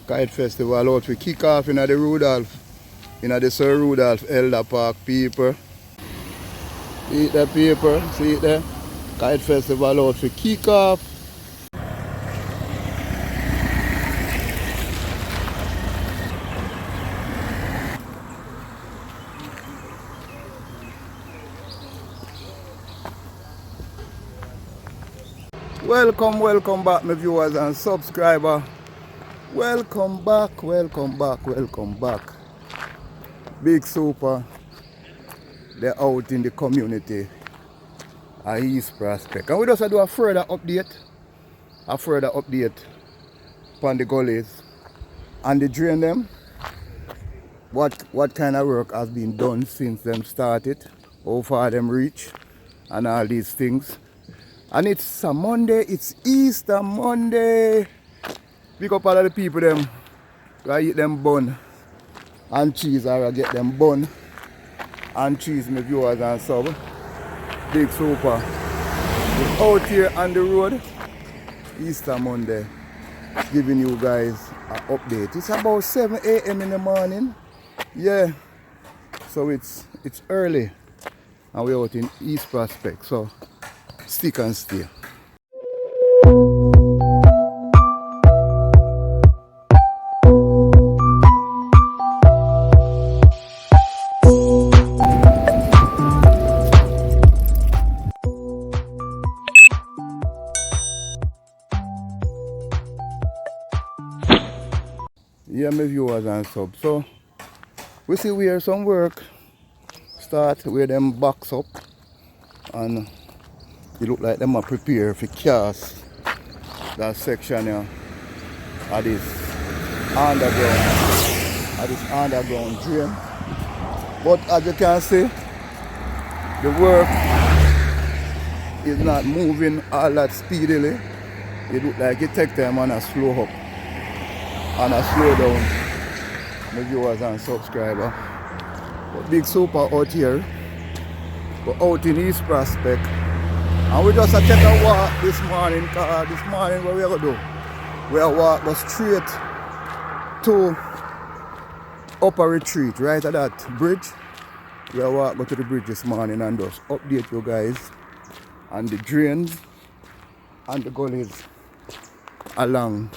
Kite Festival out we kick off in the Rudolph, in the Sir Rudolph Elder Park people. See it there people, see it there? Kite Festival out we kick off. Welcome back my viewers and subscribers. Welcome back. Big Super, they're out in the community at East Prospect. And we just do a further update upon the gullies and the drain them. What kind of work has been done since them started, how far them reach, and all these things. And it's a Monday, it's Easter Monday. Pick up all of the people them, I eat them bun and cheese, or I get them bun and cheese, my viewers and sub. Big Super. We're out here on the road, Easter Monday, giving you guys an update. It's about 7 a.m. in the morning. Yeah. So it's early and we're out in East Prospect. So stick and stay. Yeah, my viewers and sub. So we see where some work start, where them box up, and it look like them are prepared for cast that section here of this underground drain. But as you can see, the work is not moving all that speedily. It look like it take time and a slow up and a slow down, my viewers and subscribers. But Big Super out here. We're out in East Prospect. And we just take a walk this morning, because this morning what we are going to do? We are walk go straight to Upper Retreat, right at that bridge. We are walk go to the bridge this morning and just update you guys on the drains and the gullies along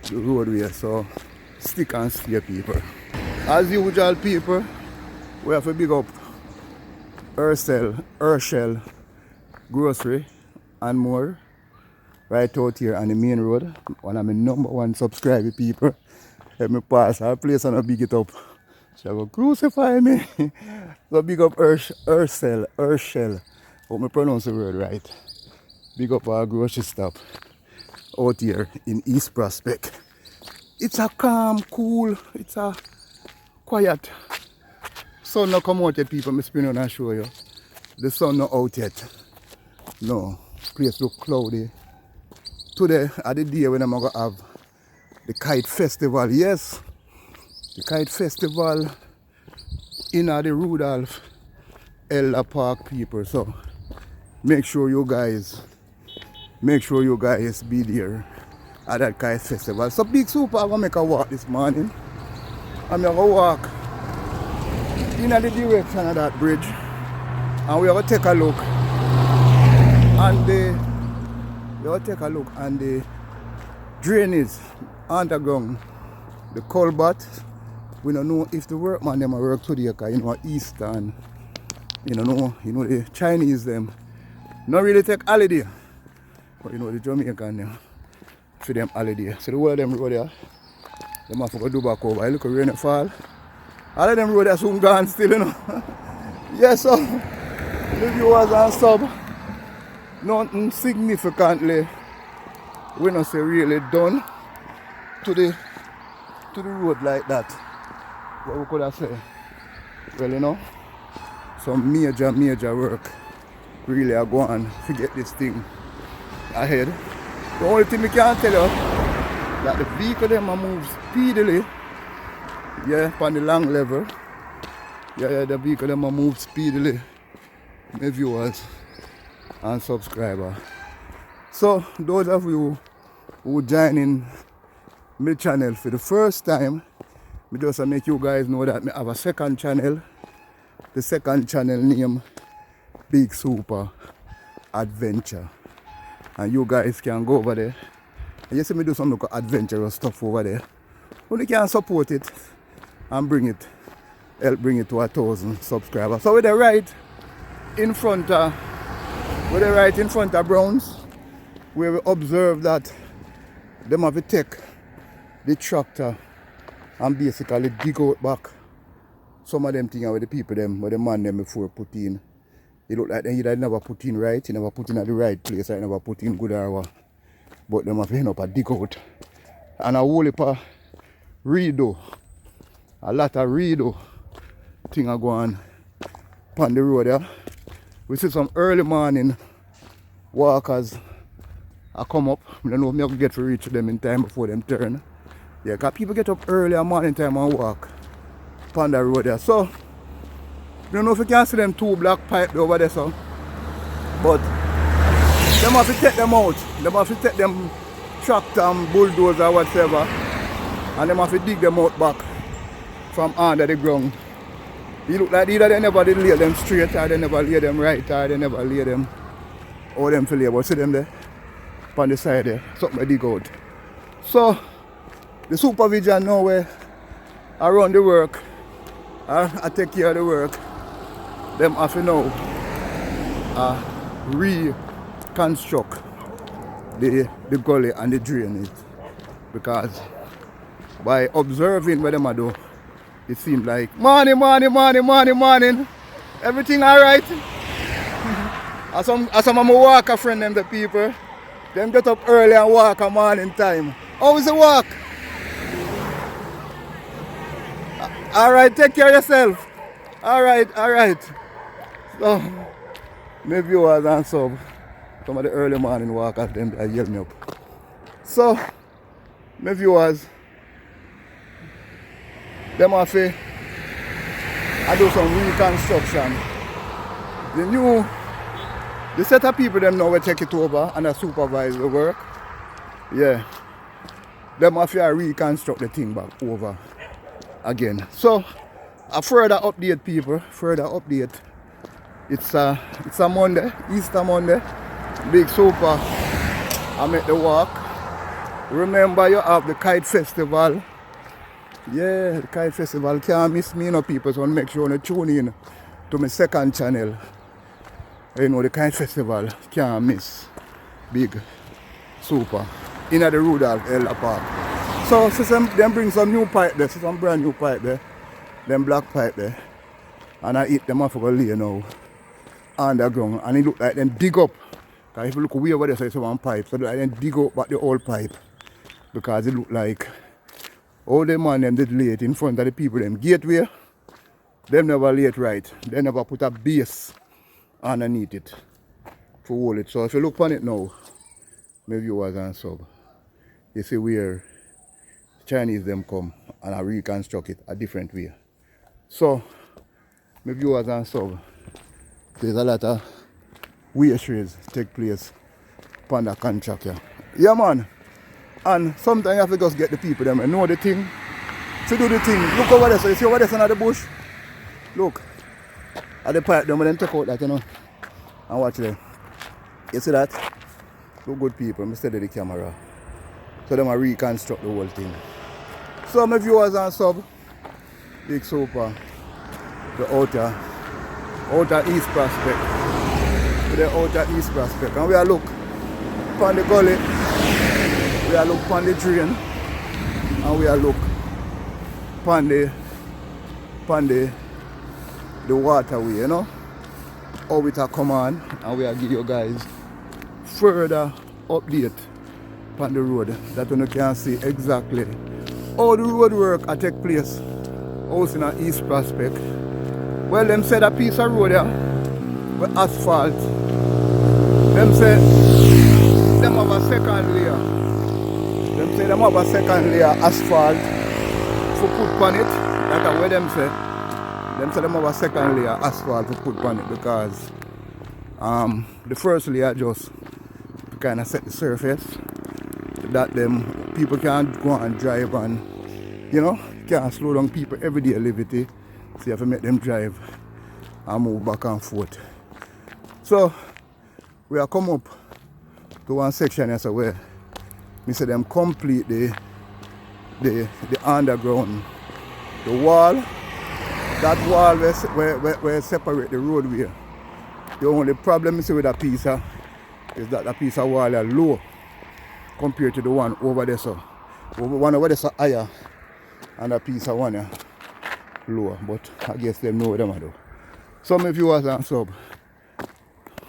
the roadway. So stick and stay people. As usual people, we have to big up Herschel Grocery and more right out here on the main road. One of my #1 subscriber people. Let me pass our place and I big it up. She will crucify me. So big up Herschel. Hope I pronounce the word right. Big up our grocery stop out here in East Prospect. It's a calm, cool, it's a quiet. Sun not come out yet people, I'm spinning and show you. The sun not out yet. No, place look cloudy. Today are the day when I'm going to have the Kite Festival. Yes, the Kite Festival in the Rudolph Elder Park people. So make sure you guys be there at that Kite Festival. So Big Super, I'm going to make a walk this morning. I'm going to walk in the direction of that bridge. And we are going to take a look. And the drainage underground, the culvert. We don't know if the workman them work today, because you know Easter and you know the Chinese them not really take holiday. But you know the Jamaican them for them holiday. So the whole of them road there, them have to go do back over. I look at rain fall. All of them road are soon gone still, you know. Yes, so the viewers and sub. Nothing significantly we not say really done to the road like that. What we could have said, well, you know, some major work really are going to get this thing ahead. The only thing we can tell you that the vehicle them move speedily, yeah, on the long level. Yeah, the vehicle them move speedily, my viewers and subscribers. So those of you who join in my channel for the first time. Me just make you guys know that I have a second channel. The second channel name Big Super Adventure. And you guys can go over there. And you see me do some local adventurous stuff over there. Only can support it and help bring it to 1,000 subscribers. So we're right in front of Browns, where we observe that them have to take the tractor and basically dig out back some of them things with the people them, with the man them before put in. It look like they either never put in right, he never put in at the right place, or never put in good or what. But them have to end up a dig out. And a whole heap of redo, a lot of redo thing are going on the road there. We see some early morning walkers I come up. I don't know if I can get to reach them in time before them turn. Yeah, because people get up early in morning time and walk on the road there. So, I don't know if you can see them two black pipes over there, so. But, they have to take them out. They have to take them tractor and bulldozer or whatever. And they have to dig them out back from under the ground. It look like either they never did lay them straight, or they never lay them right, or they never lay them all them for lay. But see them there on the side there, something they dig out. So the supervision now where I run the work, I take care of the work, them have to now reconstruct the gully and the drainage. Because by observing what them I do, it seems like morning. Everything alright? As some of my walker friend them the people, them get up early and walk a morning time. How is the walk? Alright, take care of yourself. Alright. So my viewers and some of the early morning walkers them they yell me up. So my viewers, them have to do some reconstruction. The set of people them now will take it over and supervise the work. Yeah. Them have to reconstruct the thing back over again. So a further update people, It's a Monday, Easter Monday. Big Super. I make the walk. Remember you have the Kite Festival. Yeah, the Kite Festival. Can't miss me, people. So make sure you tune in to my second channel. You know, the Kite Festival. Can't miss. Big Super. In the Rudolph Elder Park. So them bring some new pipe there. Some brand new pipe there. Them black pipe there. And I eat them off of a lay now. Underground. And it look like them dig up. Because if you look way over there, so it's one pipe. So it look like them dig up back the old pipe. Because it look like all the man them did lay it in front of the people them gateway. Them never lay it right. They never put a base underneath it to hold it. So if you look on it now, my viewers and sub, you see where Chinese them come and I reconstruct it a different way. So my viewers and sub, there's a lot of wastes take place upon the contract here. Yeah man. And sometimes you have to just get the people them and know the thing. To do the thing. Look over there. So you see over there under the bush? Look. At the pipe them and then take out that, you know. And watch there. You see that? Look good people. I'm steady the camera. So them will reconstruct the whole thing. So my viewers and sub, Big Super, the outer East Prospect. The outer East Prospect. And we are look upon the gully. We are look upon the drain, and we are look upon the waterway, you know, how it a come on, and we are give you guys further update upon the road that you can see exactly how the road work take place out in the East Prospect. Well, them said a piece of road there with asphalt. Them said them have a second layer. Them say them have a second layer asphalt for put on it. That's what them say. Them say them have a second layer asphalt to put on it because the first layer just to kind of set the surface that them people can't go and drive and, you know, can't slow down people everyday liberty. So you have to make them drive and move back and forth. So we are come up to one section here so where we say them complete the underground, the wall, that wall where separate the roadway. The only problem you see with that piece is that the piece of wall is low compared to the one over there. So one over there is higher and a piece of one is lower. But I guess them know what them do. Some of you and sub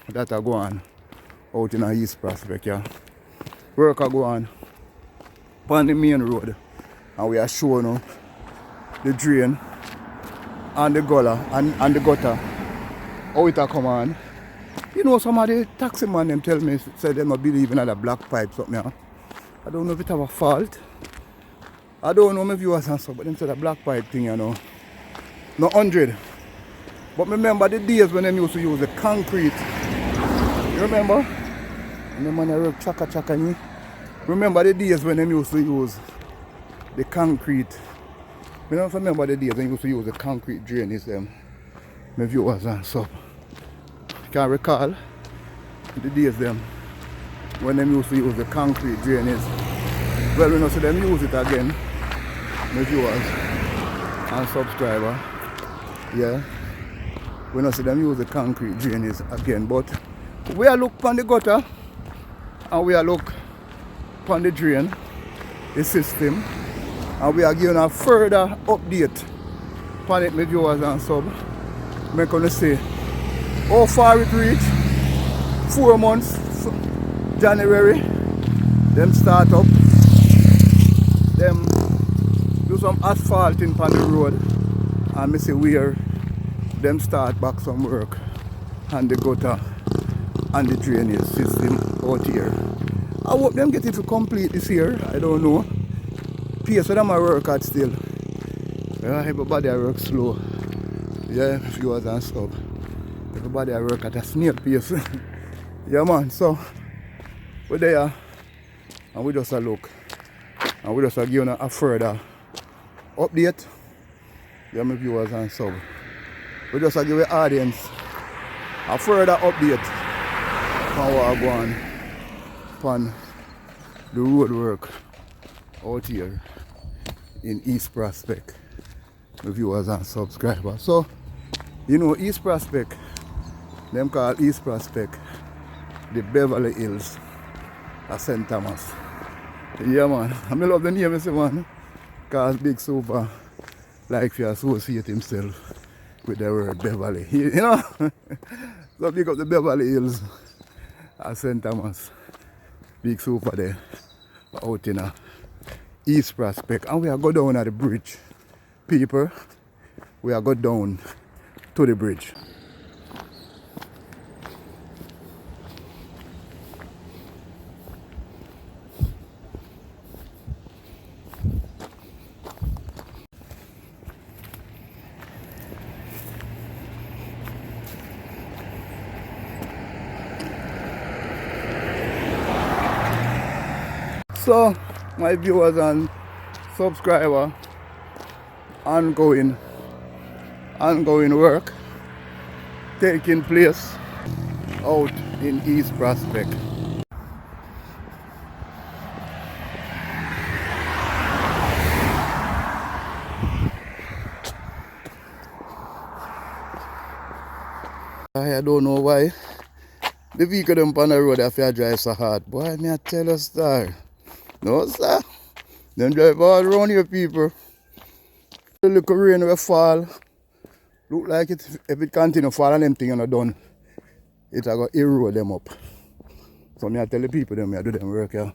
that are going out in the East Prospect, yeah. Work are going on the main road and we are showing you the drain and the gully and the gutter how it come on. You know, some of the taxi man them tell me say they don't believe in the black pipe something. Yeah. I don't know if it have a fault. I don't know my viewers and stuff, but them say the black pipe thing, you know. Not 100. But remember the days when they used to use the concrete. You remember? And the man work chaka me. Remember the days when they used to use the concrete. I don't remember the days when they used to use the concrete drainage them. My viewers and stuff. Can recall the days them when they used to use the concrete drainage. Well, we don't see them use it again. My viewers and subscriber. Yeah. We don't see them use the concrete drainage again. But we are look on the gutter and we are look on the drain, the system, and we are giving a further update on it, my viewers and sub. I'm going to say how far it reached. 4 months, January, them start up, them do some asphalting on the road, and I say where them start back some work on the gutter and the drainage system out here. I hope them get it to complete this year. I don't know. Pace for them I work at still. Everybody I work slow. Yeah, viewers and stuff. Everybody I work at a snail pace. Yeah man, so we're there and we just a look. And we just a give a further update. Yeah, my viewers and stuff. We just a give the audience a further update on what I go on upon the road work out here in East Prospect, the viewers and subscribers. So, you know, East Prospect, them call East Prospect the Beverly Hills of St.Thomas. Yeah man, I love the name, man, because Big Super like to associate himself with the word Beverly. You know? So pick up the Beverly Hills at St.Thomas. Big Super there out in East Prospect. And we are go down at the bridge. People, we are go down to the bridge. So, my viewers and subscribers, ongoing work taking place out in East Prospect. I don't know why the vehicle them on the road have to drive so hard. Boy, me I tell you, sir. No, sir. Them drive all around here, people. The little rain will fall. Look like it, if it continue fall and them things are done, it's going to erode them up. So me I tell the people them, I do them work here.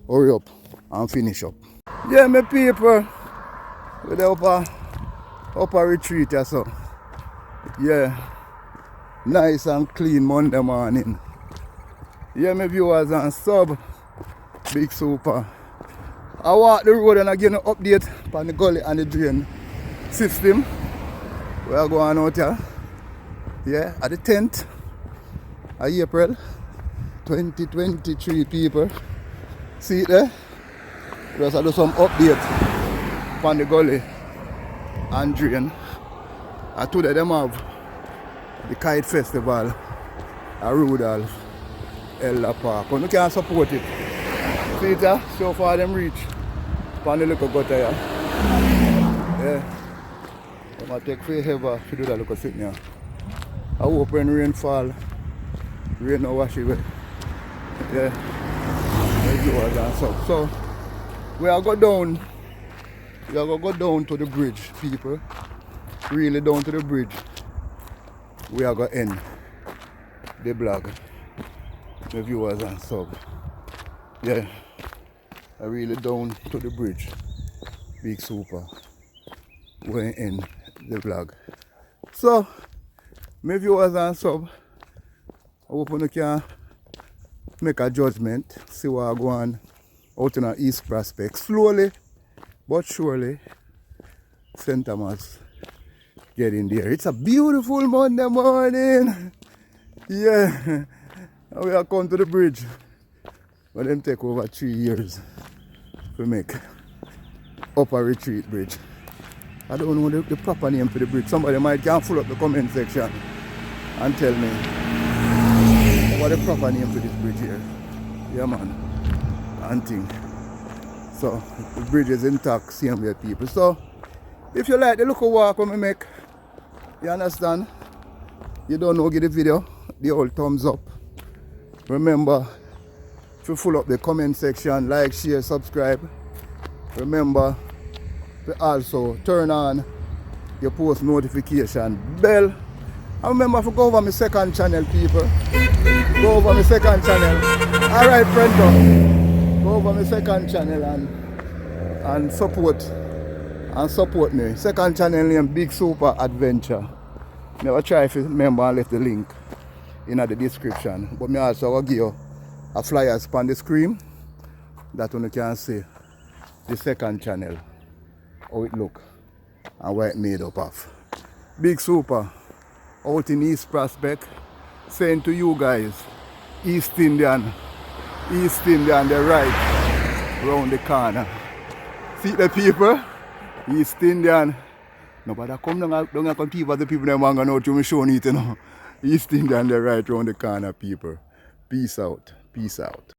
Hurry up and finish up. Yeah, my people. With the upper retreat or so. Yeah. Nice and clean Monday morning. Yeah, my viewers and sub. Big Super. I walk the road and I give an update on the gully and the drain system. We are going out here. Yeah, at the 10th of April 2023, people. See it there? Just I do some update on the Gully and Drain. And today them have the Kite Festival at Rudolph Elder Park. And you can support it. See it, so far them reach on the little gutter here. Yeah. They might take forever to do that little sitting here. I hope when rain fall, rain no wash it away. Yeah. So we are go down. We are going to go down to the bridge, people. Really down to the bridge. We are going to end the vlog. The viewers and sub. Yeah. I really down to the bridge. Big super. We're in the vlog. So, my viewers and sub, I hope you can make a judgment. See what I go on out in our East Prospect. Slowly but surely, St.Thomas getting there. It's a beautiful Monday morning. Yeah. Now we are come to the bridge. But them take over 3 years to make Upper Retreat Bridge. I don't know the proper name for the bridge. Somebody might can fill up the comment section and tell me what the proper name for this bridge here. Yeah man. And thing. So the bridge is intact, same way people. So if you like the look of walk when we make, you understand? You don't know, give the video the old thumbs up. Remember to fill up the comment section, like, share, subscribe. Remember to also turn on your post notification bell. And remember to go over my second channel, people. Go over my second channel. Alright, friend, go over my second channel and support me. Second channel name Big Super Adventure. Never try if you remember and left the link in the description. But me also will give you a flyers on the screen that you can see the second channel, how it look and what it made up of. Big Super out in East Prospect, saying to you guys, East Indian, the right round the corner. See the people? East Indian. Nobody come down and compete with the people that want to know to me show it, you know. East Indian, the right round the corner, people. Peace out. Peace out.